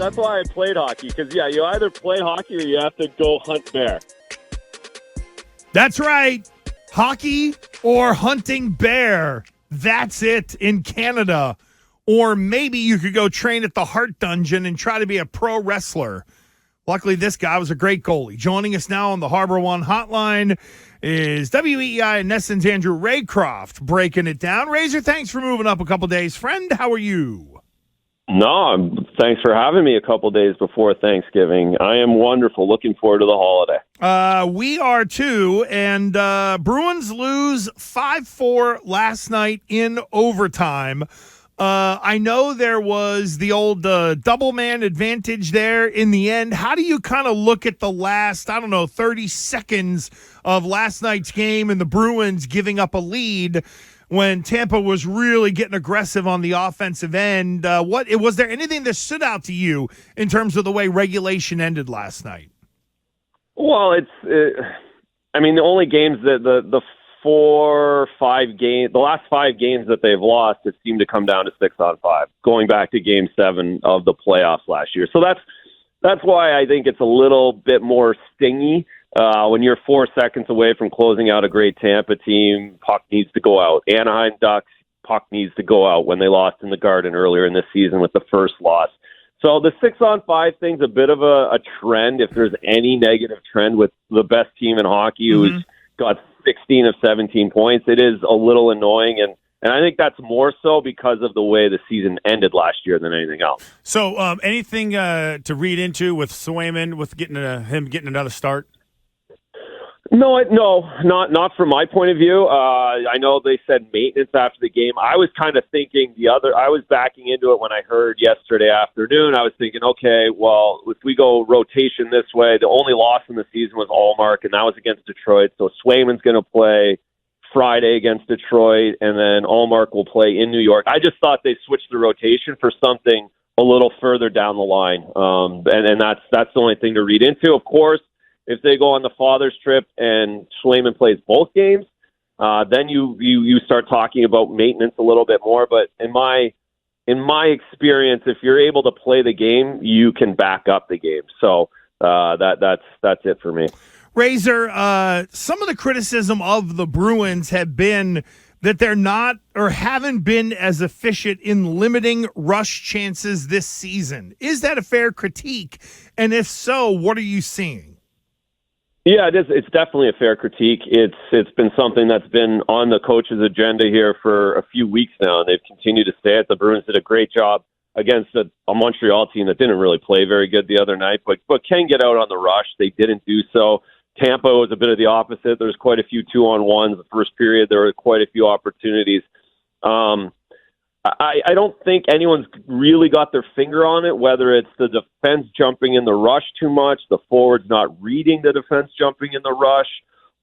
That's why I played hockey. Because, yeah, you either play hockey or you have to go hunt bear. That's right. Hockey or hunting bear. That's it in Canada. Or maybe you could go train at the Heart Dungeon and try to be a pro wrestler. Luckily, this guy was a great goalie. Joining us now on the Harbor One hotline is WEEI and Nesson's Andrew Raycroft breaking it down. Razor, thanks for moving up a couple days. Friend, how are you? No, thanks for having me a couple days before Thanksgiving. I am wonderful. Looking forward to the holiday. We are too, and Bruins lose 5-4 last night in overtime. I know there was the old double man advantage there in the end. How do you kind of look at the last, 30 seconds of last night's game and the Bruins giving up a lead when Tampa was really getting aggressive on the offensive end? Was there anything that stood out to you in terms of the way regulation ended last night? Well, the only games that the last 5 games that they've lost, it seemed to come down to 6-on-5, going back to Game 7 of the playoffs last year. So that's why I think it's a little bit more stingy when you're 4 seconds away from closing out a great Tampa team. Puck needs to go out. Anaheim Ducks, puck needs to go out when they lost in the Garden earlier in this season with the first loss. So the 6-on-5 thing's a bit of a trend, if there's any negative trend with the best team in hockey who's got 16 of 17 points. It is a little annoying, and I think that's more so because of the way the season ended last year than anything else. So anything to read into with Swayman, with him getting another start? No, not from my point of view. I know they said maintenance after the game. I was kind of thinking I was backing into it when I heard yesterday afternoon. I was thinking, okay, well, if we go rotation this way, the only loss in the season was Allmark, and that was against Detroit. So Swayman's going to play Friday against Detroit, and then Allmark will play in New York. I just thought they switched the rotation for something a little further down the line, and that's the only thing to read into. Of course, if they go on the father's trip and Swayman plays both games, then you start talking about maintenance a little bit more. But in my experience, if you're able to play the game, you can back up the game. So that's it for me. Razor, some of the criticism of the Bruins have been that they're not or haven't been as efficient in limiting rush chances this season. Is that a fair critique? And if so, what are you seeing? Yeah, it is. It's definitely a fair critique. It's been something that's been on the coach's agenda here for a few weeks now, and they've continued to stay it. The Bruins did a great job against a Montreal team that didn't really play very good the other night, but can get out on the rush. They didn't do so. Tampa was a bit of the opposite. There's quite a few 2-on-1s. The first period, there were quite a few opportunities. I don't think anyone's really got their finger on it, whether it's the defense jumping in the rush too much, the forwards not reading the defense jumping in the rush,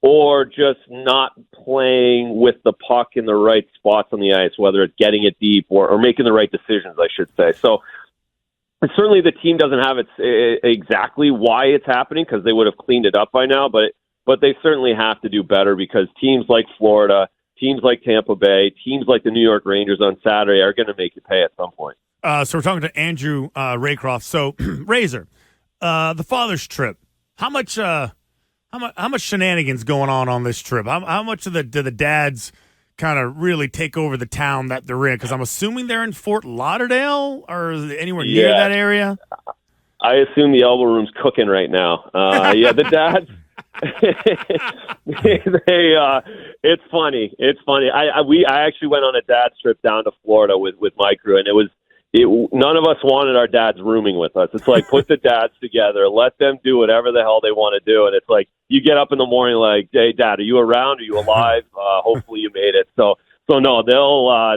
or just not playing with the puck in the right spots on the ice, whether it's getting it deep or making the right decisions, I should say. So certainly the team doesn't have exactly why it's happening, because they would have cleaned it up by now, but they certainly have to do better, because teams like Florida, teams like Tampa Bay, teams like the New York Rangers on Saturday are going to make you pay at some point. So we're talking to Andrew Raycroft. So, Razor, the father's trip. How much shenanigans going on this trip? How much do the dads kind of really take over the town that they're in? Because I'm assuming they're in Fort Lauderdale or anywhere near that area. I assume the elbow room's cooking right now. The dads. It's funny. I actually went on a dad's trip down to Florida with my crew, and none of us wanted our dads rooming with us. It's like, put the dads together, let them do whatever the hell they want to do, and it's like you get up in the morning like, hey, Dad, are you around? Are you alive? Hopefully you made it. So no,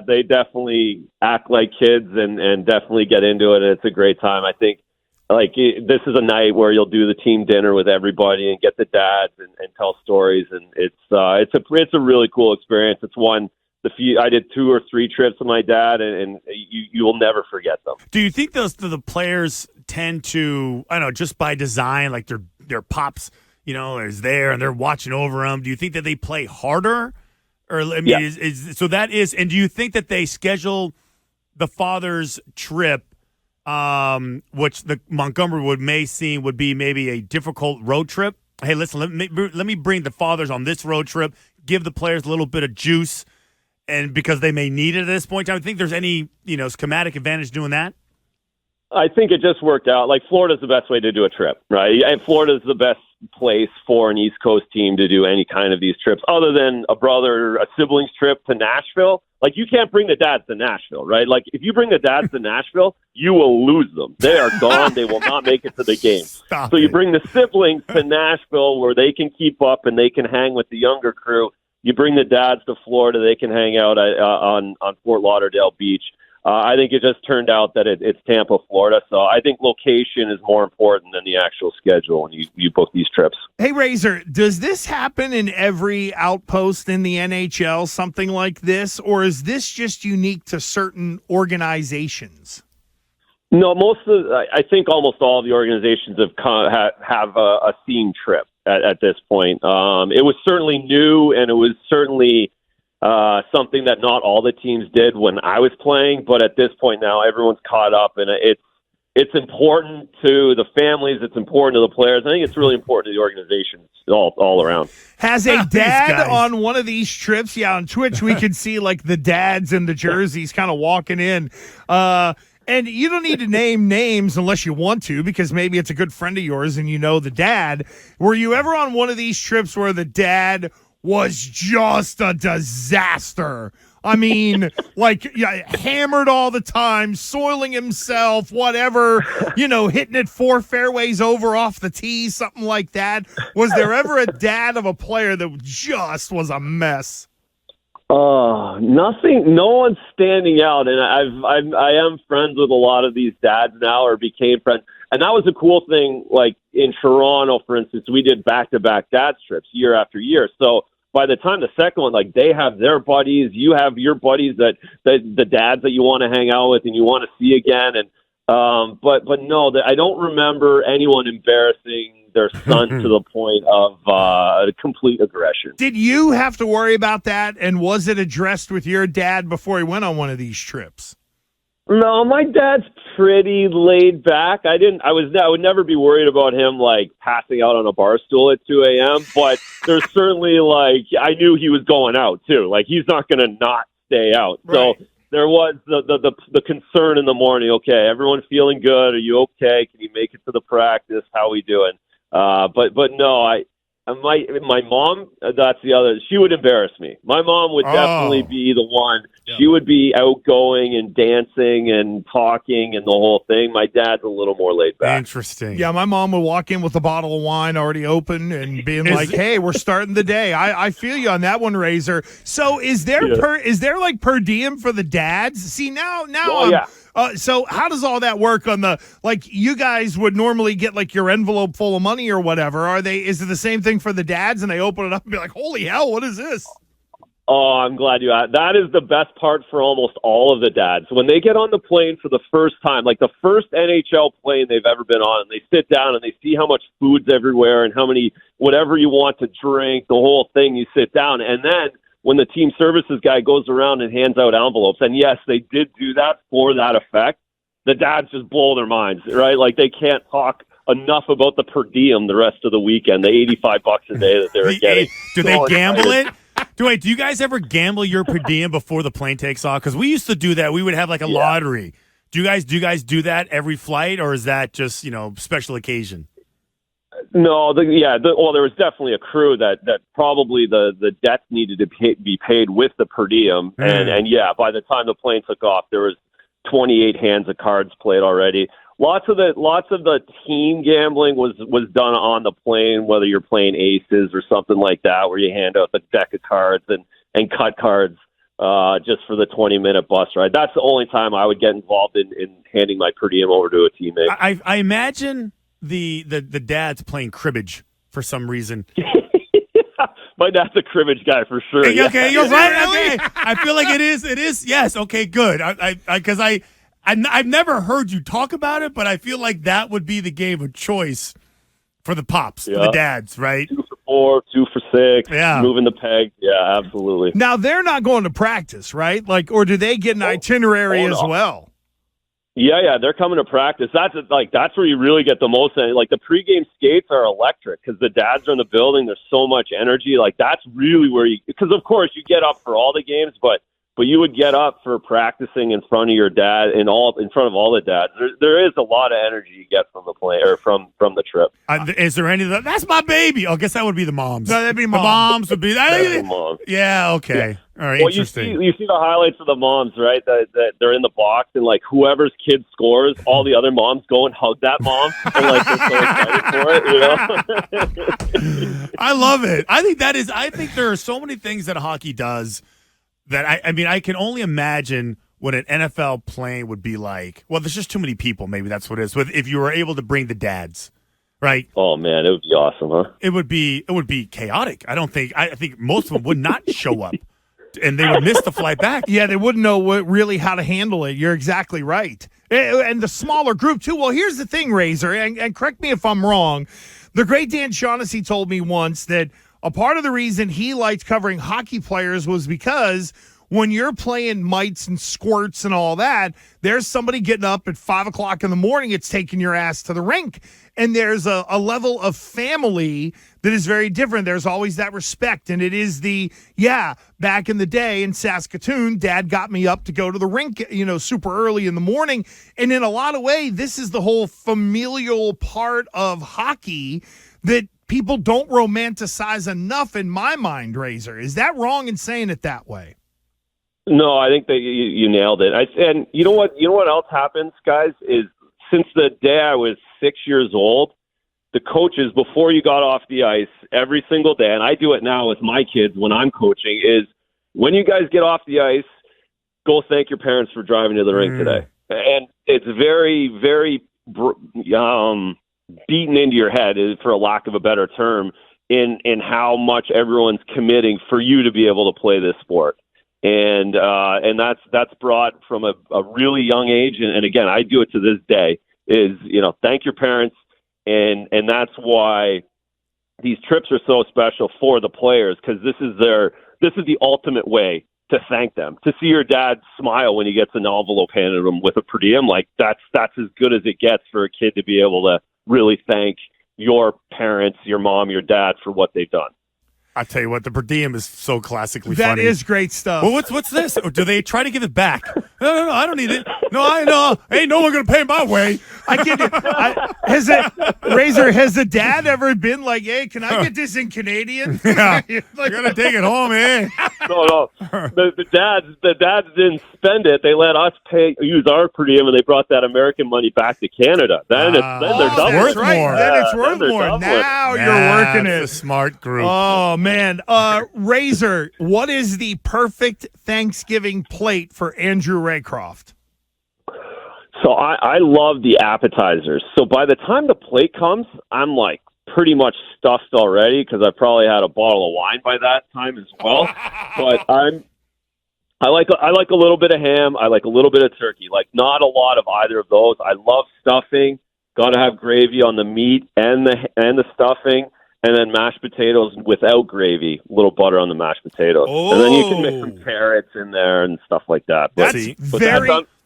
they definitely act like kids and definitely get into it, and it's a great time. I think. This is a night where you'll do the team dinner with everybody and get the dads and tell stories, and it's a really cool experience. It's one I did 2 or 3 trips with my dad, and you will never forget them. Do you think the players tend to, I don't know, just by design, like their pops, is there and they're watching over them? Do you think that they play harder, or and do you think that they schedule the father's trip which the Montgomery may seem would be maybe a difficult road trip. Hey, listen, let me bring the fathers on this road trip, give the players a little bit of juice, and because they may need it at this point in time. I think there's any schematic advantage doing that. I think it just worked out. Like, Florida's the best way to do a trip, right? And Florida's the best place for an East Coast team to do any kind of these trips, other than a siblings trip to Nashville. Like, you can't bring the dads to Nashville, right? Like, if you bring the dads to Nashville, you will lose them. They are gone. They will not make it to the game. You bring the siblings to Nashville where they can keep up and they can hang with the younger crew. You bring the dads to Florida, they can hang out on Fort Lauderdale Beach. I think it just turned out that it's Tampa, Florida. So I think location is more important than the actual schedule when you book these trips. Hey, Razor, does this happen in every outpost in the NHL, something like this, or is this just unique to certain organizations? No, I think almost all of the organizations have a theme trip at this point. It was certainly new, and it was certainly something that not all the teams did when I was playing, but at this point now, everyone's caught up, and it's important to the families. It's important to the players. I think it's really important to the organizations all around. Has a dad on one of these trips? Yeah, on Twitch we could see like the dads in the jerseys kind of walking in. And you don't need to name names unless you want to, because maybe it's a good friend of yours and you know the dad. Were you ever on one of these trips where the dad was just a disaster? I mean, hammered all the time, soiling himself, whatever, hitting it 4 fairways over off the tee, something like that. Was there ever a dad of a player that just was a mess? Nothing. No one's standing out, and I am friends with a lot of these dads now, or became friends. And that was a cool thing. Like in Toronto, for instance, we did back-to-back dads trips year after year. So by the time the second one, like, they have their buddies, you have your buddies that the dads that you want to hang out with and you want to see again. And but no, I don't remember anyone embarrassing their son to the point of complete aggression. Did you have to worry about that? And was it addressed with your dad before he went on one of these trips? No, my dad's pretty laid back. I would never be worried about him like passing out on a bar stool at 2 a.m. But there's certainly I knew he was going out too. Like, he's not going to not stay out. Right. So there was the concern in the morning. Okay, everyone feeling good? Are you okay? Can you make it to the practice? How we doing? But no, my mom, that's the other. She would embarrass me. My mom would definitely be the one. Yep. She would be outgoing and dancing and talking and the whole thing. My dad's a little more laid back. Interesting. Yeah, my mom would walk in with a bottle of wine already open and being like, "Hey, we're starting the day." I feel you on that one, Razor. So is there per diem for the dads? See, now. Yeah. So how does all that work on you guys would normally get your envelope full of money or whatever. Is it the same thing for the dads and they open it up and be like, holy hell, what is this? Oh, I'm glad you asked. That is the best part for almost all of the dads. When they get on the plane for the first time, like the first NHL plane they've ever been on, and they sit down and they see how much food's everywhere and how many, whatever you want to drink, the whole thing, you sit down. And then when the team services guy goes around and hands out envelopes, and yes, they did do that for that effect, the dads just blow their minds, right? Like, they can't talk enough about the per diem the rest of the weekend, the $85 a day that they're getting. Do they gamble it? Do you guys ever gamble your per diem before the plane takes off? Because we used to do that. We would have a lottery. Do you guys do that every flight, or is that just special occasion? No, there was definitely a crew that probably the debts needed to be paid with the per diem, and by the time the plane took off, there was 28 hands of cards played already. Lots of the team gambling was done on the plane, whether you're playing aces or something like that, where you hand out the deck of cards and cut cards just for the 20-minute bus ride. That's the only time I would get involved in handing my per diem over to a teammate. I imagine the dad's playing cribbage for some reason. My dad's a cribbage guy for sure. Okay, you're right. Okay, I feel like it is. It is. Yes. Okay. Good. Because I've never heard you talk about it, but I feel like that would be the game of choice for the pops, for the dads, right? 2 for 4, 2 for 6. Yeah, moving the peg. Yeah, absolutely. Now they're not going to practice, right? Or do they get an itinerary as well? Yeah, they're coming to practice. That's where you really get the most. Like the pregame skates are electric because the dads are in the building. There's so much energy. Like that's really where because of course you get up for all the games, but you would get up for practicing in front of your dad in front of all the dads. There is a lot of energy you get from the play or from the trip. Is there any? That's my baby. Oh, I guess that would be the moms. No, that'd be moms. The moms would be. The moms. Yeah. Okay. Yeah. All right. Well, Interesting. you see the highlights of the moms, right? That they're in the box and like whoever's kid scores, all the other moms go and hug that mom and like they're so excited for it. You know. I love it. I think there are so many things that hockey does that I mean, I can only imagine what an NFL plane would be like. Well, there's just too many people. Maybe that's what it is. If you were able to bring the dads, right? Oh man, it would be awesome, huh? It would be chaotic. I think most of them would not show up, and they would miss the flight back. Yeah, they wouldn't know really how to handle it. You're exactly right. And the smaller group too. Well, here's the thing, Razor, and correct me if I'm wrong. The great Dan Shaughnessy told me once that a part of the reason he liked covering hockey players was because when you're playing mites and squirts and all that, there's somebody getting up at 5 o'clock in the morning. It's taking your ass to the rink. And there's a level of family that is very different. There's always that respect. And it is back in the day in Saskatoon, Dad got me up to go to the rink, super early in the morning. And in a lot of ways, this is the whole familial part of hockey that people don't romanticize enough in my mind, Razor. Is that wrong in saying it that way? No, I think that you nailed it. And you know what? You know what else happens, guys? Is since the day I was 6 years old, the coaches, before you got off the ice, every single day, and I do it now with my kids when I'm coaching, is when you guys get off the ice, go thank your parents for driving to the rink today. And it's very, very beaten into your head, for a lack of a better term, in how much everyone's committing for you to be able to play this sport. And that's brought from a really young age. And again, I do it to this day is, thank your parents. And that's why these trips are so special for the players, because this is the ultimate way to thank them. To see your dad smile when he gets an envelope handed him with a per diem, like that's as good as it gets for a kid to be able to really thank your parents, your mom, your dad for what they've done. I tell you what, the per diem is so classically funny. That is great stuff. Well, what's this? Or do they try to give it back? No, I don't need it. No, I know. Ain't no one going to pay my way. Razor, has the dad ever been like, hey, can I get this in Canadian? Yeah. I got to take it home, eh? No. The dads didn't spend it. They let us use our per diem, and they brought that American money back to Canada. Then they're doubling. Worth more. Then it's worth more. Now you're working it. It's a smart group. Oh, man. Razor, what is the perfect Thanksgiving plate for Andrew Raycroft? So I love the appetizers. So by the time the plate comes, I'm like pretty much stuffed already because I probably had a bottle of wine by that time as well. But I like a little bit of ham. I like a little bit of turkey. Like not a lot of either of those. I love stuffing. Got to have gravy on the meat and the stuffing. And then mashed potatoes without gravy, a little butter on the mashed potatoes. Oh. And then you can mix some carrots in there and stuff like that. That's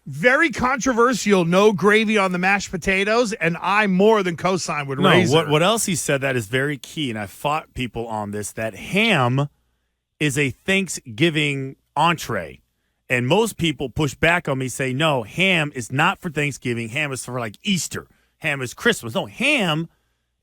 very controversial, no gravy on the mashed potatoes, and I more than co-sign with Razor. What else he said that is very key, and I fought people on this, that ham is a Thanksgiving entree. And most people push back on me, say, no, ham is not for Thanksgiving. Ham is for like Easter. Ham is Christmas. No, ham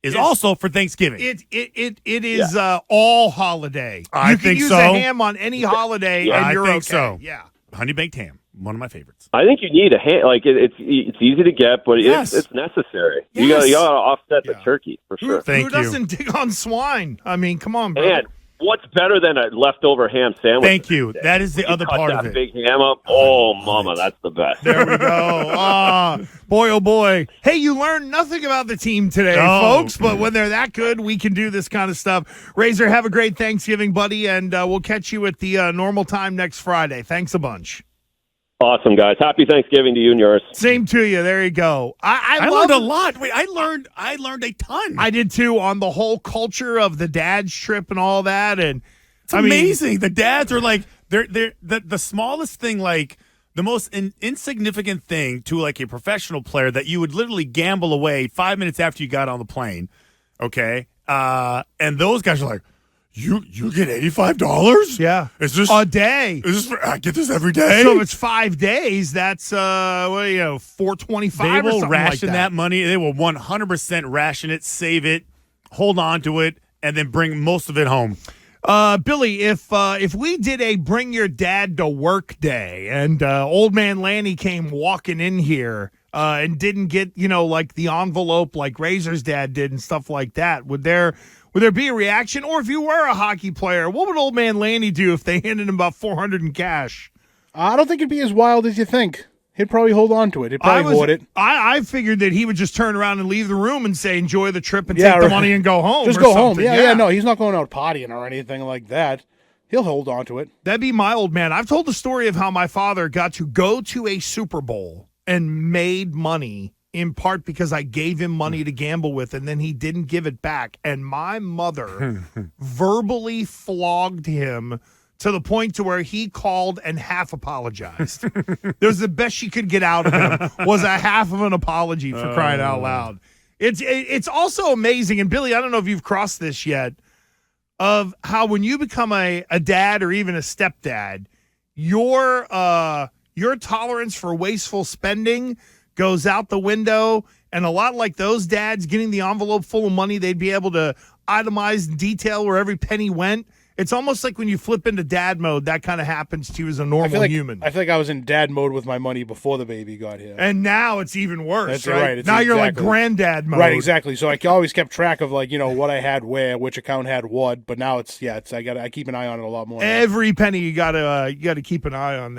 is also for Thanksgiving. It is all holiday. I think so. You can use a ham on any holiday, and you're I think okay. so. Yeah, honey baked ham, one of my favorites. I think you need a ham. Like it's easy to get, but it's necessary. Yes. You got to offset the turkey for sure. Who doesn't dig on swine? I mean, come on, bro. And what's better than a leftover ham sandwich? Thank you. That is the other part of it. Big ham up. Oh, mama, that's the best. There we go. Boy, oh boy. Hey, you learned nothing about the team today, folks, but when they're that good, we can do this kind of stuff. Razor, have a great Thanksgiving, buddy, and we'll catch you at the normal time next Friday. Thanks a bunch. Awesome, guys. Happy Thanksgiving to you and yours. Same to you. There you go. I learned a lot. Wait, I learned a ton. I did too, on the whole culture of the dad's trip and all that. And it's amazing. The dads are like they're the smallest thing, like the most insignificant thing to like a professional player that you would literally gamble away 5 minutes after you got on the plane. Okay. And those guys are like, you get $85? Yeah. Is this a day? Is this I get this every day? So if it's 5 days, that's $425. They will ration like that money. They will 100% ration it, save it, hold on to it, and then bring most of it home. Billy, if we did a bring your dad to work day and old man Lanny came walking in here and didn't get, like the envelope like Razor's dad did and stuff like that, would there be a reaction? Or if you were a hockey player, what would old man Lanny do if they handed him about $400 in cash? I don't think it'd be as wild as you think. He'd probably hold on to it. He'd probably hoard it. I figured that he would just turn around and leave the room and say, enjoy the trip and take the money and go home. Just go home. Yeah, no, he's not going out partying or anything like that. He'll hold on to it. That'd be my old man. I've told the story of how my father got to go to a Super Bowl and made money in part because I gave him money to gamble with, and then he didn't give it back. And my mother verbally flogged him to the point to where he called and half apologized. It was the best she could get out of him was a half of an apology, for crying out loud. It's also amazing, and Billy, I don't know if you've crossed this yet, of how when you become a dad or even a stepdad, your tolerance for wasteful spending goes out the window, and a lot like those dads getting the envelope full of money, they'd be able to itemize and detail where every penny went. It's almost like when you flip into dad mode, that kind of happens to you as a normal human. I feel like I was in dad mode with my money before the baby got here. And now it's even worse, That's right? It's now you're like granddad mode. Right, exactly. So I always kept track of what I had where, which account had what, but now I keep an eye on it a lot more. Every penny you gotta keep an eye on there.